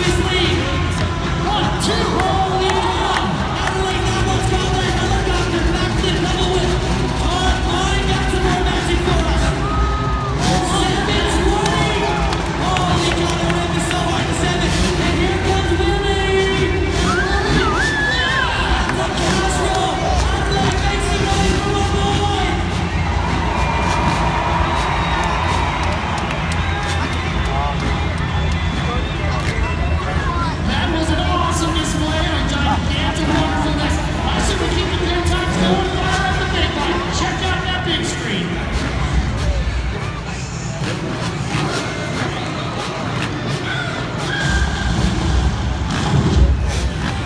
this lead. 1, 2, holy cow. Adelaide now wants combat. Helicopter, backflip, double whip. Hard line, got some more magic for us. It's running. Holy cow, they're running so hard to 7. And here comes Willie. The casserole. Adelaide makes it running for my boy. That was an awesome display of gigantic wonderfulness. I should be keeping their times going fire up the big one. Check out that big screen.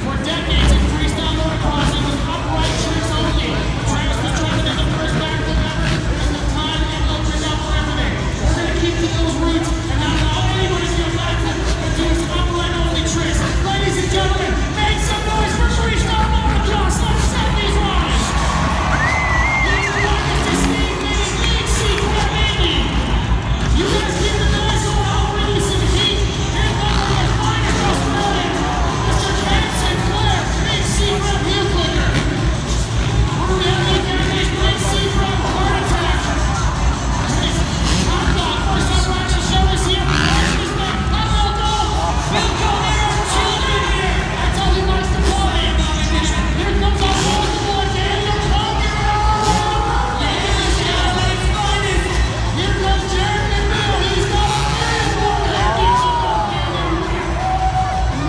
For decades in freestyle motocross, it was upright tricks only. Travis was driving in the first backflip ever. There's no time to get lowered down for everything. We're going to keep to those roots and not allow anybody to do a backflip and do some upright only tricks. Ladies and gentlemen, make some noise for freestyle motocross. Let's set these lines. Lead rockets to Steve Minnie, lead secret Andy. You guys keep the noise going. I'll bring you some heat. Here comes the finest Australian, Mr. Ken Sinclair, big secret heel clicker. We're really damaged, big secret heart attack. Hot dog, first time riding the show is here. Watch this man. We'll go there, children here. That's all he likes to call it. Here comes our boy, Daniel Conger. Yes, Adelaide's finest. Here comes Jared McNeil. He's got a million more Yankees.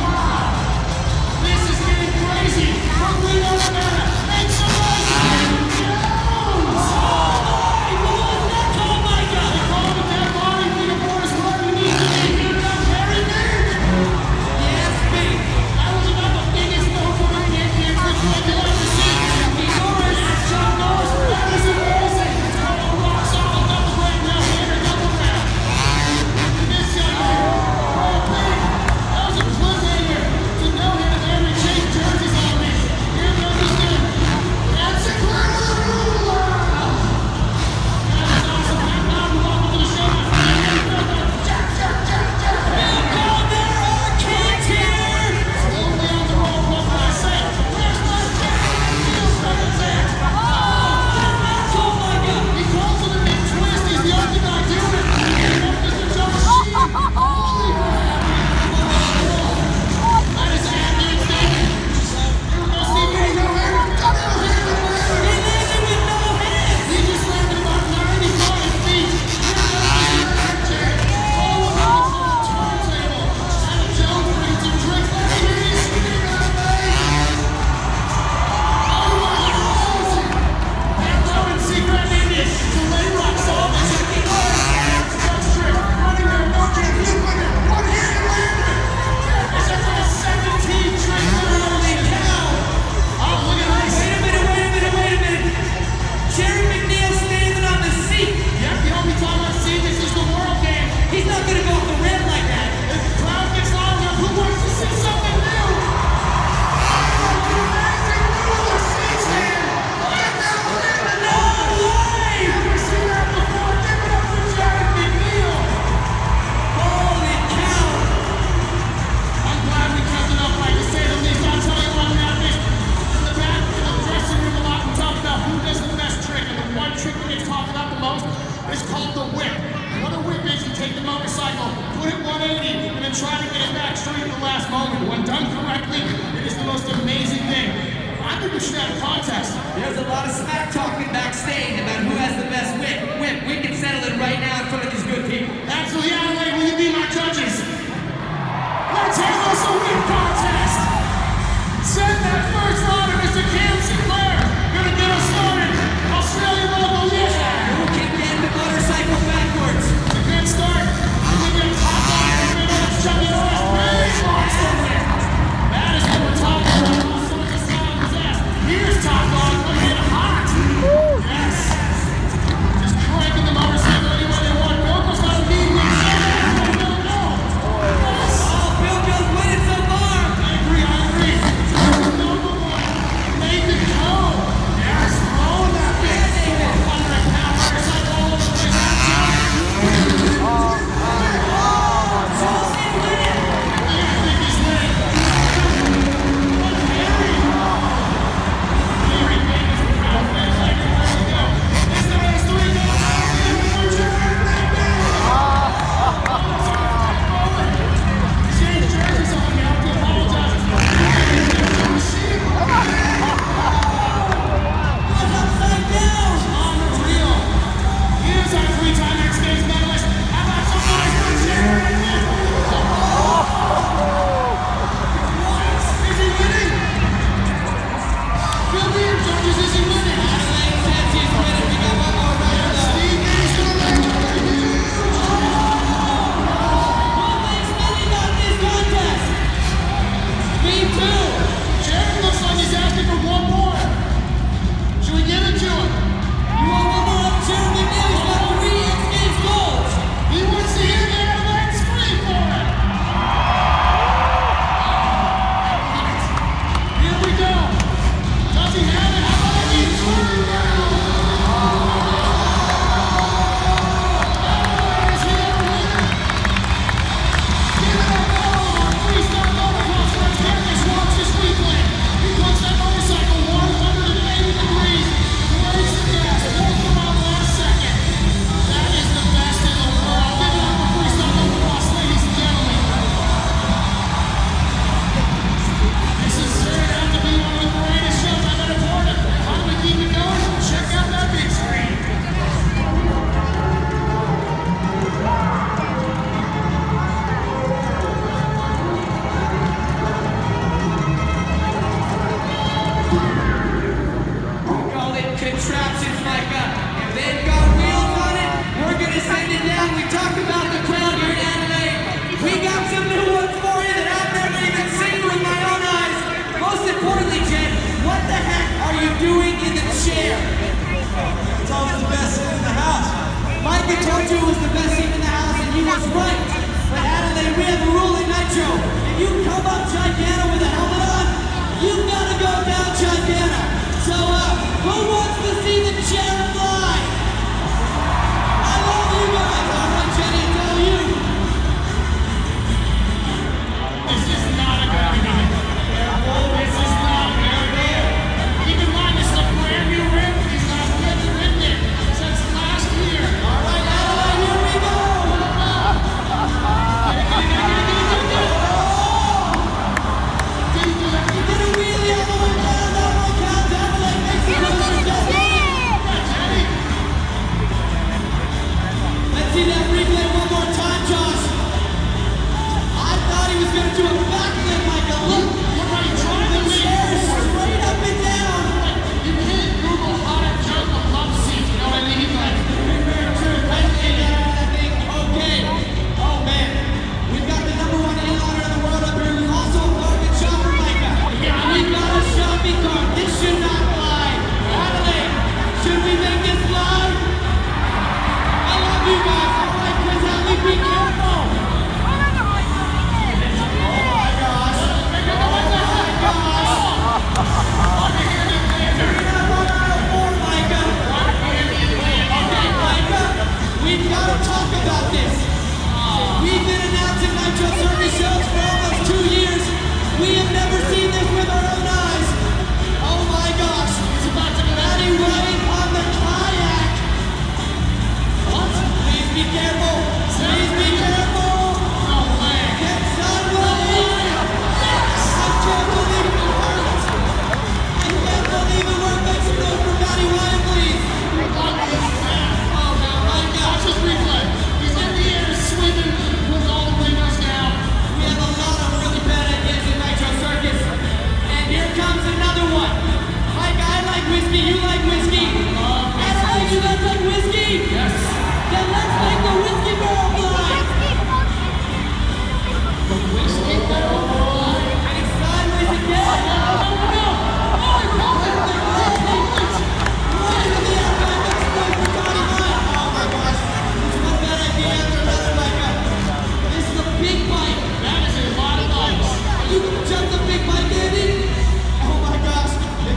Wow. This is getting crazy. From Reno, Nevada. Make some noise. Jones. Hey, what was that? Oh my God. They call him a dead body. Peter Porter's where he needs to be. Give it up, Harry Big. Yes, big. That was about the biggest no for my Yankees, which would you like to see? Norris. That's John Norris. That is amazing. It's called a rock solid double grab. Now here, double grab. This young man. Oh, big. That was a cliffhanger to know him and every change jerseys on me. Here comes this dude. That's a clear rule. That is awesome. Right now, welcome to the show. Jack. Bill Calder, our kid's here. Slow down the road, what can I say? Where's my Jack? Feels like it's it. Oh my God. He calls it a big twist. He's the only guy doing it. Here comes Mr. Joe Machine. Holy crap. That is ambient statement. Here we go, Steve. Here we go. He landed with no hands. He just landed about 95 feet. Here comes Mr. Jack. Oh, what a turntable. Adam Jones brings some tricks. Let me hear you scream at me. Oh my God. That's how in secret Indian. So lay rock solid. That's trick. Running there. No kick. He's winning. One hand landed. This is like a 17 trick. Holy cow. Oh, look at this. Wait a minute. Jerry McNeil standing on the seat. Yep, the only time I've seen this is the World Game. He's not gonna go off the rim like that. If the crowd gets loud enough, who wants to see something new? Amazing roller seats here. Get that win. No way. Never seen that before. Give it up for Jared McNeil. Holy cow. I'm glad we kept it up, like to say the least. I'll tell you what happened. In the back, in the dressing room a lot, we talk about who does the best trick. And the one trick that gets talked about the most is called the whip. What a whip is, you take the motorcycle, put it 180, and then try to get it back straight at the last moment. When done correctly, it is the most amazing thing. I think we should have a contest. There's a lot of smack talking backstage about who has the best whip. We can settle it right now in front of these good people. Absolutely, Adelaide, will you be my judges? Let's have us a whip contest. Send that first rider, Mr. Cam Sinclair. Gonna get us started. Australia logo, yeah. Who can get the motorcycle backwards? It's a good start. We get hot dog in the middle. Let's chuck it off. Big monster whip. That is what we're talking about. Also, it's a solid possess. Here's Top Dog coming in hot. Yes. Just cranking the motorcycle anywhere they want. Gogo's got a medium.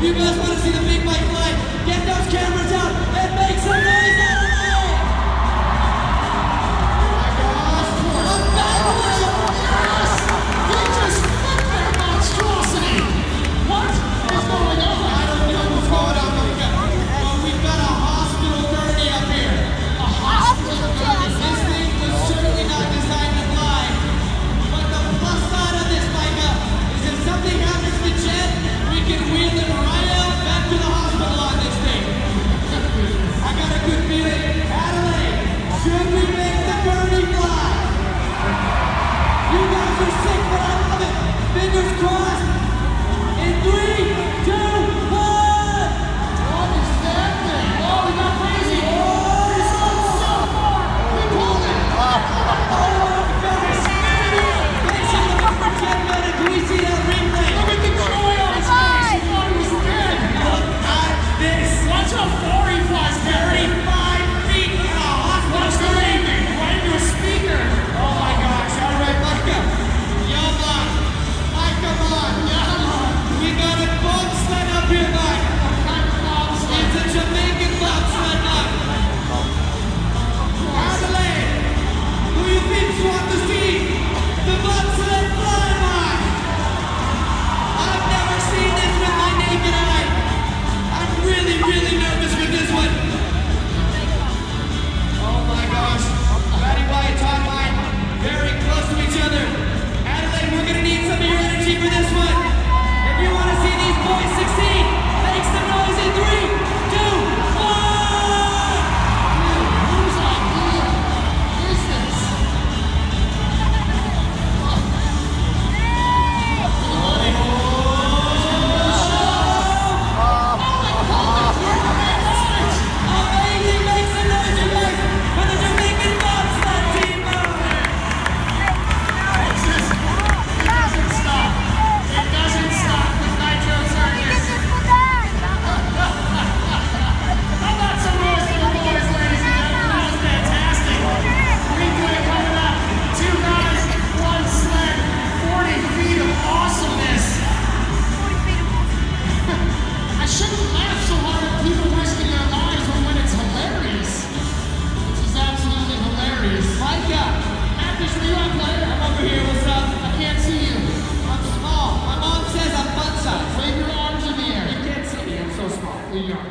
you guys want to see the big bike fly, get those cameras out and make some noise, Adelaide!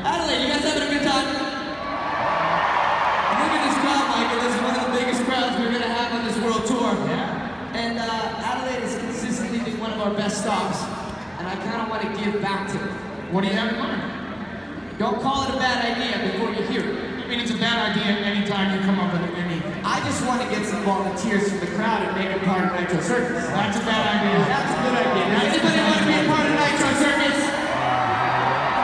Adelaide, you guys having a good time? Look at this crowd, Michael. This is one of the biggest crowds we're going to have on this world tour. Yeah. And Adelaide has consistently been one of our best stops. And I kind of want to give back to it. What do you have in mind? Don't call it a bad idea before you hear it. I mean, it's a bad idea anytime you come up with anything. I just want to get some volunteers from the crowd and make it part of Nitro Circus. That's a bad idea. That's a good idea. Now, anybody want to be a part of Nitro Circus?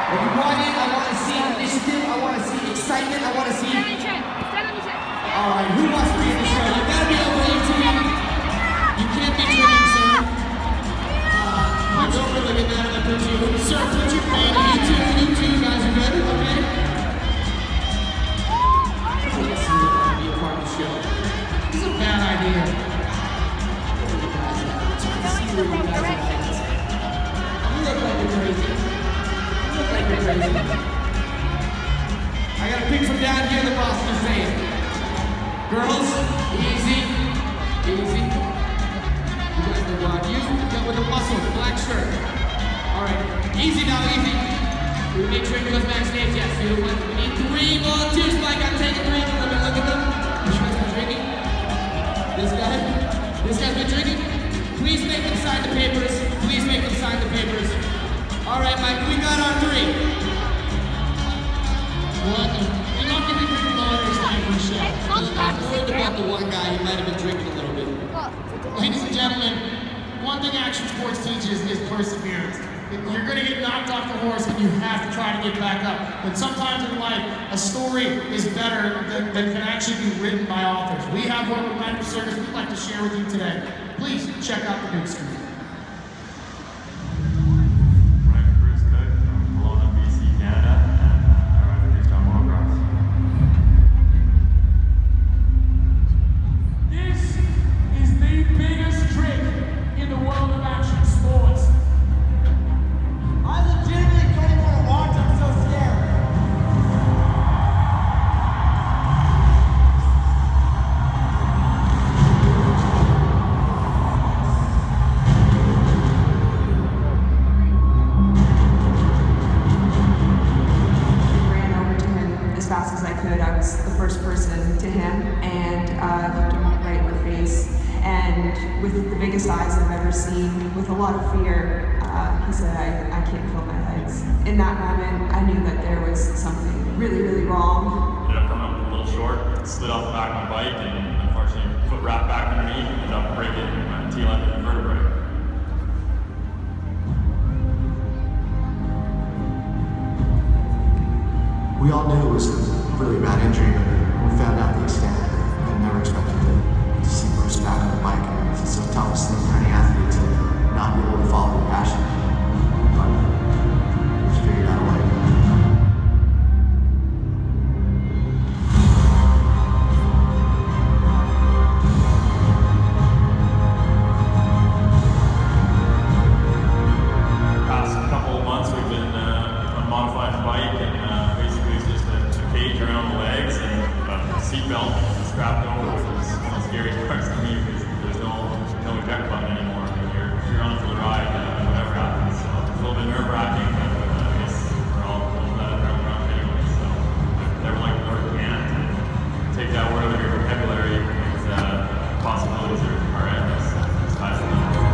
If you want in, I want to see initiative, I want to see excitement, I want to see... Alright, who wants to be in the show? You gotta be over 18. You can't be drinking, sir. My girlfriend will get mad if I put you. Sir, put your name in. You two guys are good, okay? Yes, you want to be a part of the show. This is a bad idea. You look like you're crazy. I gotta pick from down here, the boss is saying. Girls, easy, easy. You guys are gone. You get with the muscles, the black shirt. Alright, easy now, easy. We make sure he goes backstage, yes. We need 3 volunteers, Mike. I'm taking 3. Let me look at them. This guy's been drinking. This guy's been drinking. Please make them sign the papers. Please make them sign the papers. All right, Mike, we got our 3. What? You're not going to be drinking lawyers time for the show. I'm worried about the one guy who might have been drinking a little bit. Ladies and gentlemen, one thing action sports teaches is perseverance. You're going to get knocked off the horse and you have to try to get back up. But sometimes in life, a story is better than can actually be written by authors. We have one with Nitro Circus we'd like to share with you today. Please check out the big screen. I legitimately couldn't with the biggest eyes I've ever seen, with a lot of fear, he said, I can't feel my legs. In that moment, I knew that there was something really, really wrong. Ended up coming up a little short, slid off the back of my bike, and unfortunately, foot wrapped back underneath, ended up breaking my T11 vertebrae. We all knew it was a really bad injury, but when we found out the extent, I never expected to see Bruce back on the bike. It's the toughest thing for any athlete to not be able to follow their passion. But we just figured out a way. Past couple of months, we've been modifying the bike, and basically it's just a cage around the legs and a seat belt strapped over, which is one of the scariest parts to me because there's no eject button anymore. I mean, you're on for the ride, whatever happens. So it's a little bit nerve-wracking, but I guess we're all let it around anyway. So I've never liked the word can't. Take that word out of your vocabulary because possibilities are endless. Sky's the limit.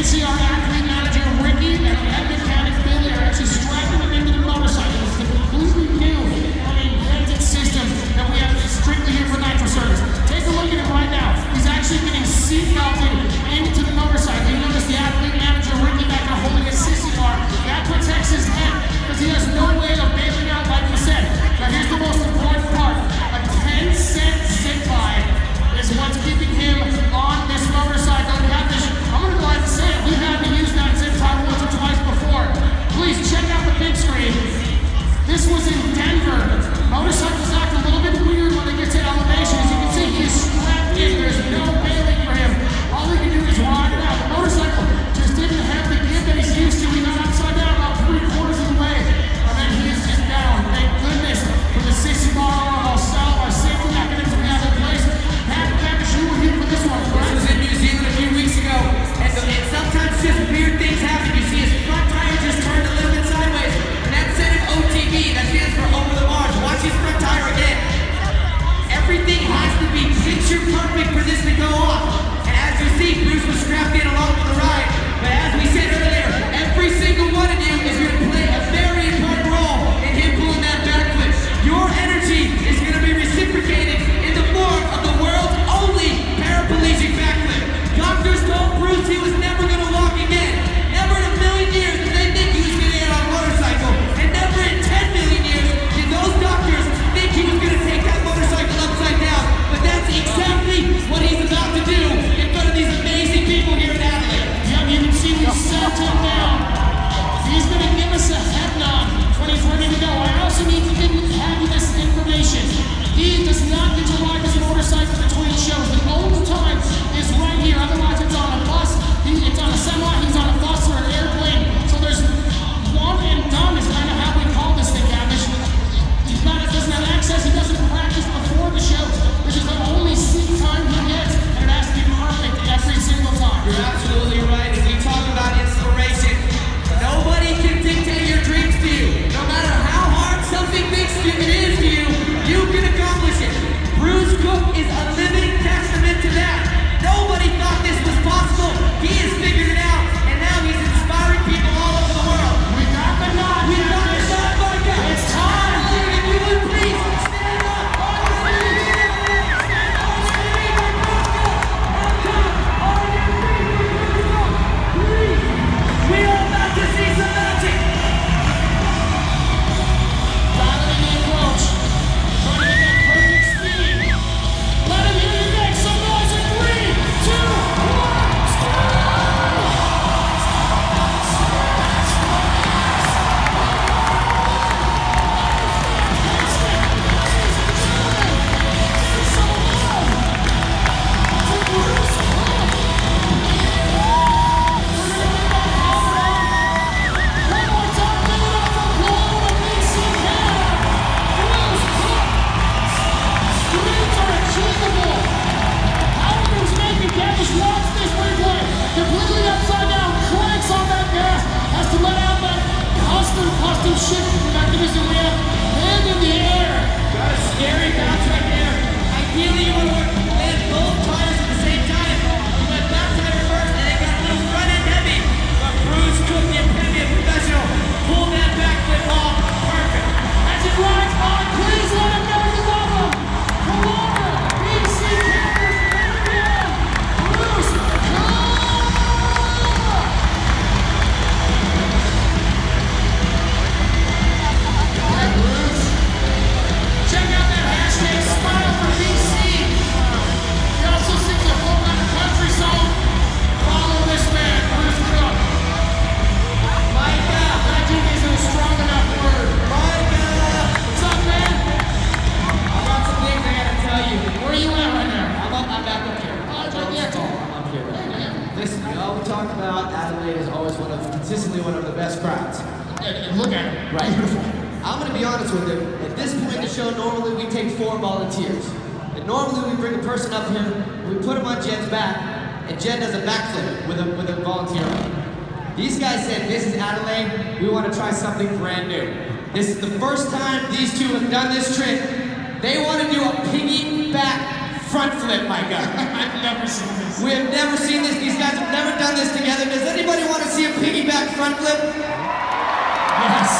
See our athlete manager, Ricky, and our head mechanic, Billy, are actually strapping them into the motorcycle. It's a completely new, invented system that we have strictly here for Nitro Circus. Take a look at him right now. He's actually getting seat belted into the motorcycle. You notice the athlete manager, Ricky, back there holding his sissy bar. That protects his head because he has no way of bailing out, like we said. Now here's the most important part. A 10-cent zip line is what's keeping him on this motorcycle. I'm going to go ahead and say it. We've had to use that zip tie once or twice before. Please check out the big screen. This was in Denver. Motorcycles act a little bit weird when they get to elevation. As you can see, he's strapped in. There's no bailing for him. All he can do is ride it out. The motorcycle just didn't have the give that he's used to. He got upside down about 3/4 of the way. And then he is just down. Thank goodness for the 60 bar on our safety mechanism we have in place. Pat, you were here for this one, correct? This was in New Zealand a few weeks ago. And sometimes just weird things happen. You see his front tire just turned a little bit sideways. And that said an OTB. That stands for over the bars. Watch his front tire again. Everything has to be picture perfect for this to go off. And as you see, Bruce was strapped in along with the ride. But as we said earlier, every single one of you is going to play a very important role in him pulling that backflip. Your energy is going to be reciprocated in the form of the world's only paraplegic backflip. Doctors told Bruce he was never going to walk again. Never in a million years did they think he was going to get on a motorcycle. And never in 10 million years did those doctors think he was going to take that motorcycle upside down. But that's exactly what he's about to do in front of these amazing people here in Adelaide. Yep, you can see we set him down. He's going to give us a head And look at him. Right. Beautiful. I'm going to be honest with you. At this point in the show, normally we take 4 volunteers. And normally we bring a person up here, we put him on Jen's back, and Jen does a backflip with a volunteer. These guys said, this is Adelaide, we want to try something brand new. This is the first time these two have done this trick. They want to do a piggyback front flip, Micah. I've never seen this. We have never seen this. These guys have never done this together. Does anybody want to see a piggyback front flip? Yes.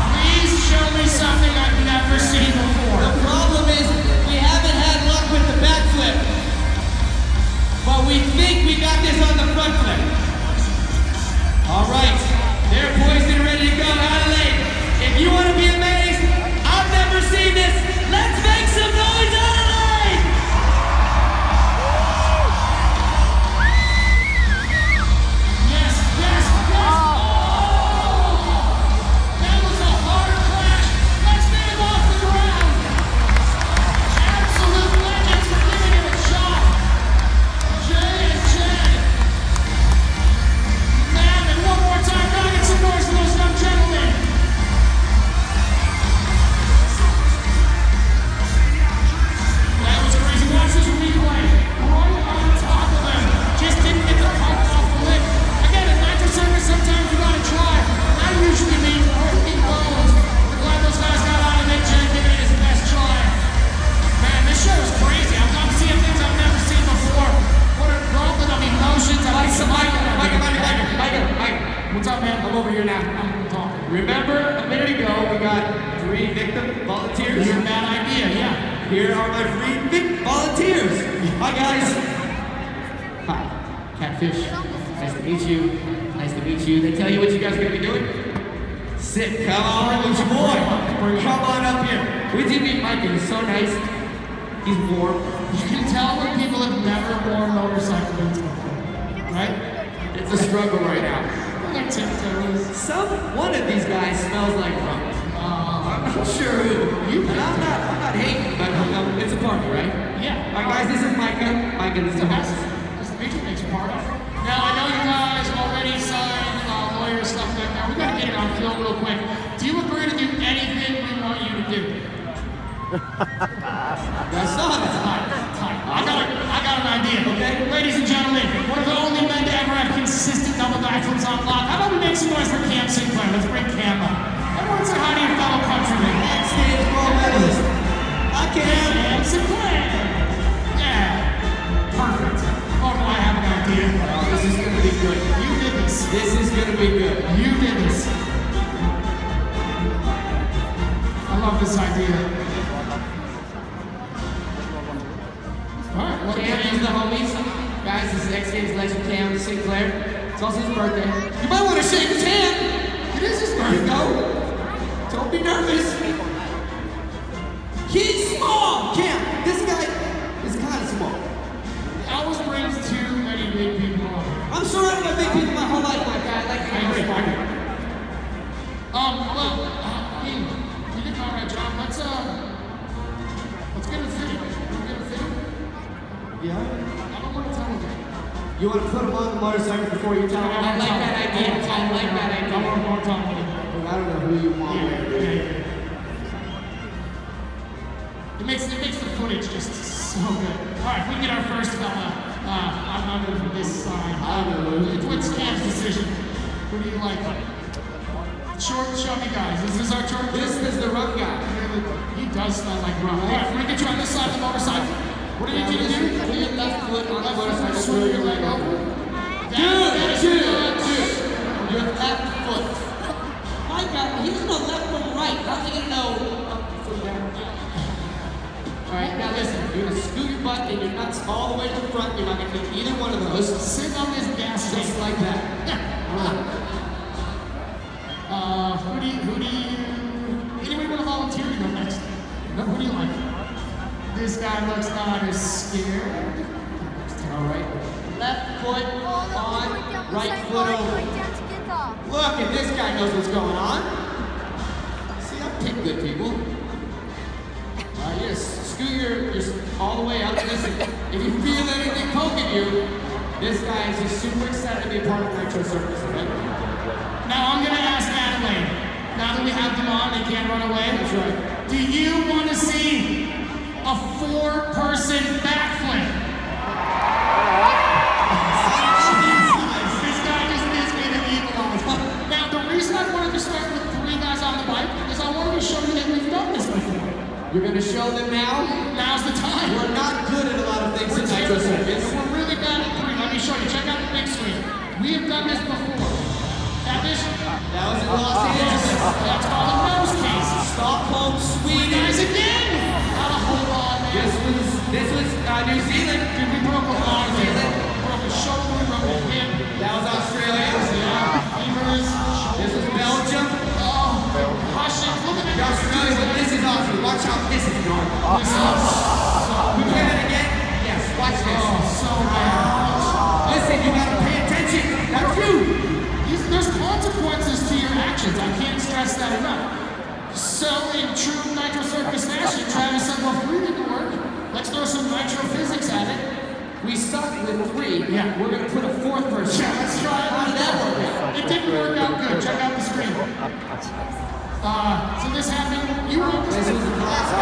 Please show me something I've never seen before. The problem is we haven't had luck with the backflip, but we think we got this on the front flip. All right, they're poised and ready to go. Adelaide, if you want to be amazed, I've never seen this. Let's make some noise, Adelaide! Yes, yes, yes! Oh! That was a hard crash. Let's get him off the ground. Absolute legends for giving it a shot. Jay and Jen. Man, and one more time, gotta get some noise for those young gentlemen. That was crazy. Watch this replay. Right on top of him. Just didn't get the pump off the lip. Again, at Nitro Circus, sometimes you gotta try. That usually means breaking bones. We're glad those guys got out of it. Jen giving it his best try. Man, this show is crazy. I'm seeing things I've never seen before. What a gauntlet of emotions. Micah. What's up, man? I'm over here now. I'm talking. Remember a minute ago we got 3 victim volunteers? You're a bad idea, yeah. Here are my 3 victim volunteers. Hi guys. Hi, Catfish. Nice to meet you. Nice to meet you. They tell you what you guys are gonna be doing? Sit. Come on, who's your boy? Come on up here. We did meet Micah. He's so nice. He's warm. You can tell when people have never worn motorcycle boots before, right? It's a struggle right now. Their tiptoes. One of these guys smells like rum. I'm not sure who. And I'm not hating, but it's a party, right? Yeah. All right, guys, this is Micah. Micah, this is Nice to meet you. Thanks for part of it. Now, I know you guys already signed lawyer stuff like that. We gotta get it on film real quick. Do you agree to do anything we want you to do? That's not it. I got an idea, okay? Ladies and gentlemen, one of the only men to ever have consistent double backflips on lock. How about we make some noise for Cam Sinclair? Let's bring Cam up. Everyone say hi to your fellow countrymen. Backstage gold medalist. I can. Cam Sinclair. Yeah. Perfect. Oh, I have an idea. Oh, this is gonna be good. You did this. This is gonna be good. You did this. I love this idea. Alright, Cam is the homies. Guys, this is X Games legend Cam Sinclair. It's also his birthday. You might want to shake his hand. It is his birthday. Here you go. Don't be nervous. He's small. Cam, this guy is kind of small. Always brings too many big people on. I'm surrounded by big people my whole life, my guy. I agree. You did an alright job. Let's get a video. Yeah? I don't want to tell you. You want to put him on the motorcycle before you tell him? I like that idea. I like that idea. I want to talk to you. I don't know who you want. Yeah. It makes the footage just so good. Alright, if we get our first fella under this side. It's Cam's decision. Who do you like? Short, chubby guys. Is this our turn? This is the rum guy. He does smell like rum. Alright, if we get you on this side of the motorcycle. What do you need to do? Put your left foot on the motorcycle. Swing your leg over. Dude. Your left foot. My God, he doesn't know left from right. How's he gonna know up from down? Alright, now listen. You're gonna scoot your butt and your nuts all the way to the front. You're not gonna do either one of those. Sit on this gas tank. Just like that. Who do you... Anybody want to volunteer to go next? No, who do you like? This guy looks not as scared. Alright. Left foot on, right foot over. Look, and this guy knows what's going on. See, I pick good people. Alright, you just scoot your all the way up. Listen, if you feel anything poking you, this guy is just super excited to be a part of Nitro Circus, okay? Now I'm gonna ask Adam Now that we have them on, they can't run away. That's right. Do you want to see a 4-person backflip? This guy just gives me the evil on his phone. Now, the reason I wanted to start with 3 guys on the bike is I wanted to show you that we've done this before. You're going to show them now? Now's the time. We're not good at a lot of things in Nitro Circus. We're really bad at 3. Let me show you. Check out the big screen. We have done this before. That was in Los Angeles. That's called a nose case. Stockholm, Sweden. Guys, again! Gotta hold on, man. This was New Zealand. Dude, we broke a lot of it. Broke a shoulder, we broke a hip. That was Australia. Yeah, fevers. This was Belgium. Oh, Russian. Look at that. Australia, but this is awesome. Watch how this is going. This is so We play that again? Yes, watch this. Oh, so bad. Listen, you gotta pay attention. That's you. There's consequences to your actions. I can't stress that enough. So, in true Nitro Circus fashion, Travis said, well, 3 didn't work. Let's throw some nitro physics at it. We sucked with 3. Yeah. We're gonna put a 4th person. Yeah, let's try it. How did that work out? It didn't work out good. Check out the screen. So this happened. You were This was the last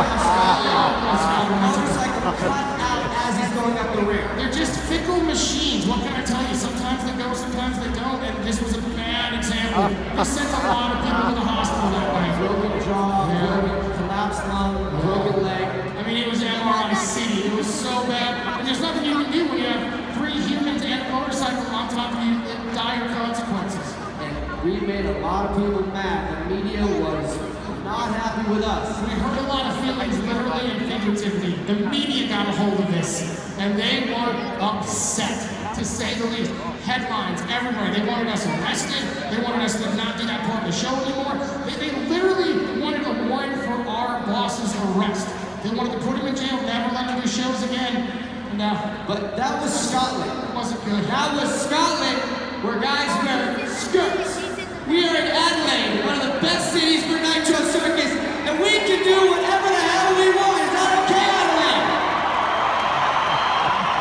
motorcycle cut out as he's going up the rear. They're just fickle machines. What can I tell you? Sometimes they go, sometimes they don't. And this was a bad example. They sent a lot of people to the hospital that way. Broken jaw, broken collapsed lung, broken leg. I mean, it was MRI City. It was so bad. And there's nothing you can do when you have 3 humans and a motorcycle on top of you. Dire consequences. And we made a lot of people mad. The media was not happy with us. We hurt a lot of feelings, literally and figuratively. The media got a hold of this, and they were upset, to say the least. Headlines everywhere. They wanted us arrested. They wanted us to not do that part of the show anymore. They literally wanted a warrant for our boss's arrest. They wanted to put him in jail, never let him do shows again. And, but that was Scotland. It wasn't good. That was Scotland, where guys wear skirts. We are in Adelaide, one of the best cities for Nitro Circus, and we can do whatever the hell we want. Is that okay, Adelaide?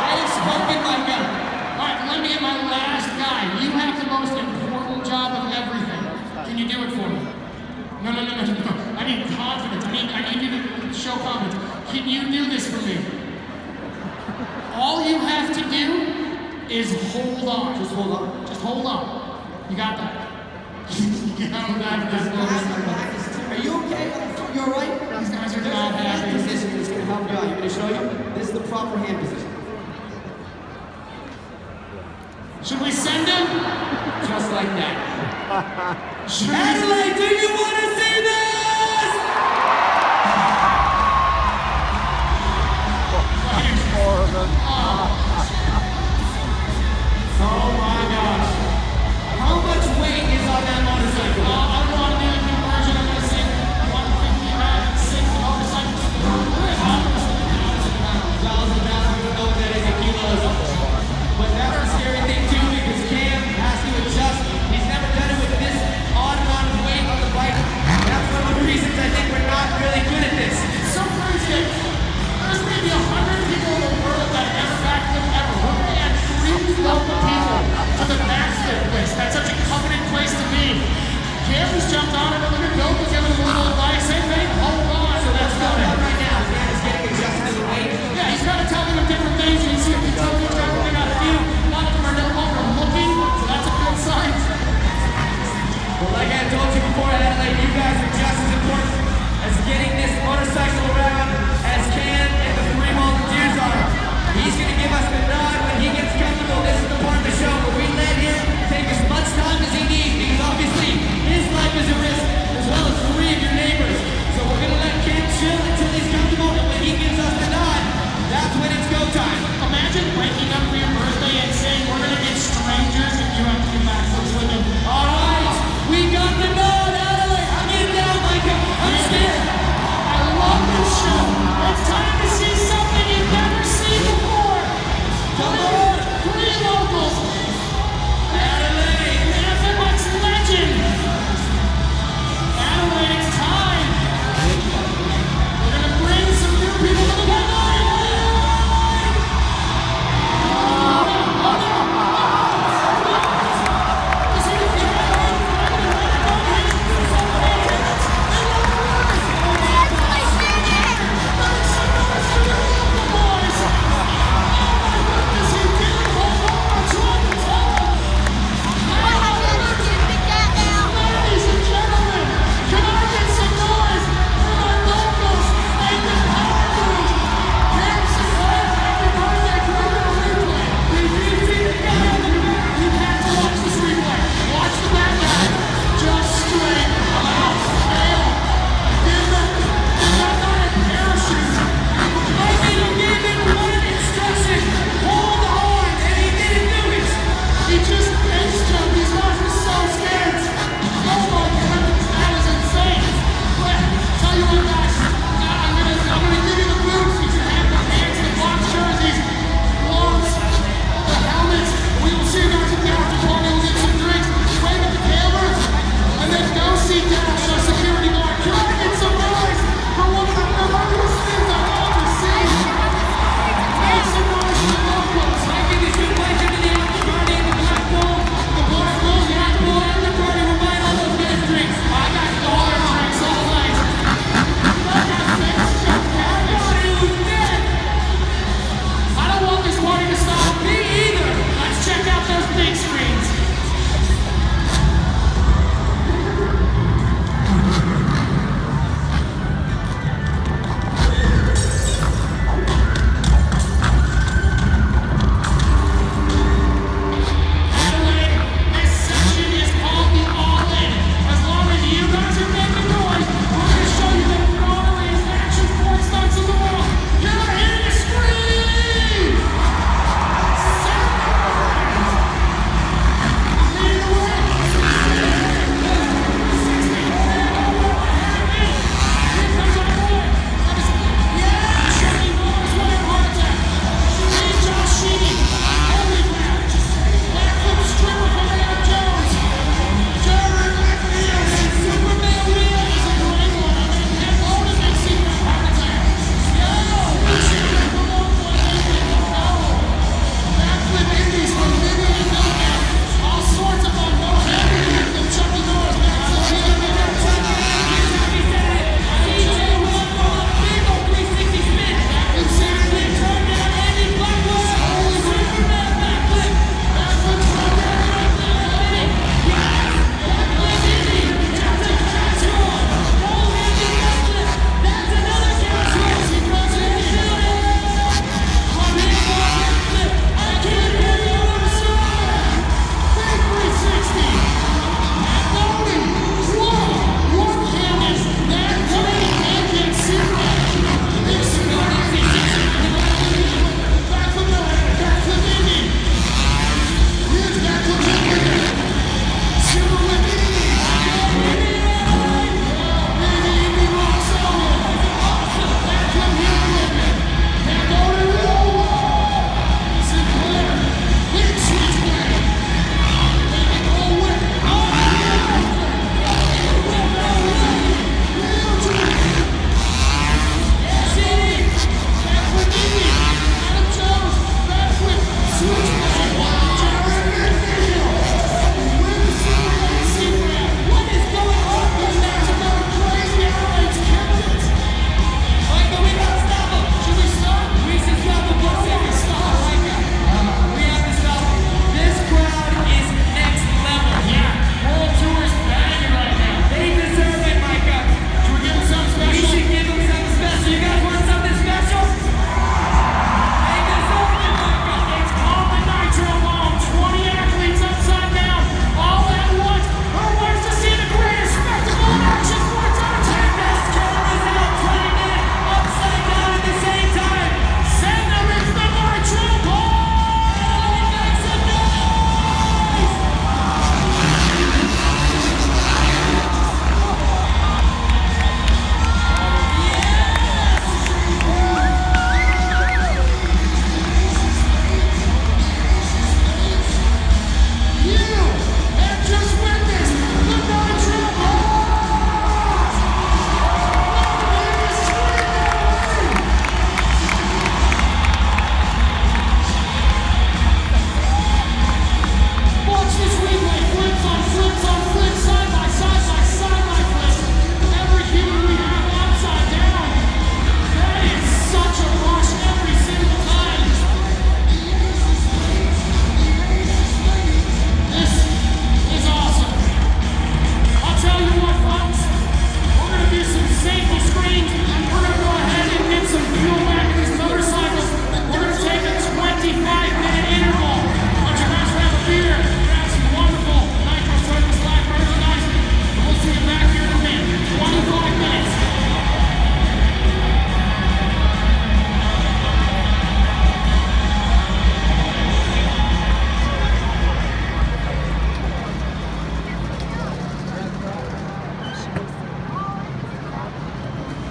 That is spoken like a... All right, let me get my last guy. You have the most important job of everything. Can you do it for me? No. I need confidence. I need you to show confidence. Can you do this for me? All you have to do is hold on. Just hold on. Just hold on. You got that? Are you okay? You alright? These guys are not happy. This position is going to help you out. I'm going to show you. This is the proper hand position. Should we send him? Just like that. Adelaide, do you want to see this? Oh my gosh. How much weight is on that motorcycle? I don't want to do a conversion. I'm going to sing 159, 6 motorcycles. We don't know what that is in kilos. But that's a scary thing too, because Cam has to adjust. He's never done it with this odd amount of weight on the bike. That's one of the reasons I think we're not really good at this. It's so crazy. There's maybe 100 people in the world that have never backflipped ever. We're going to add 3 local people to the backflip list. That's such a coveted place to be. Cam's jumped on it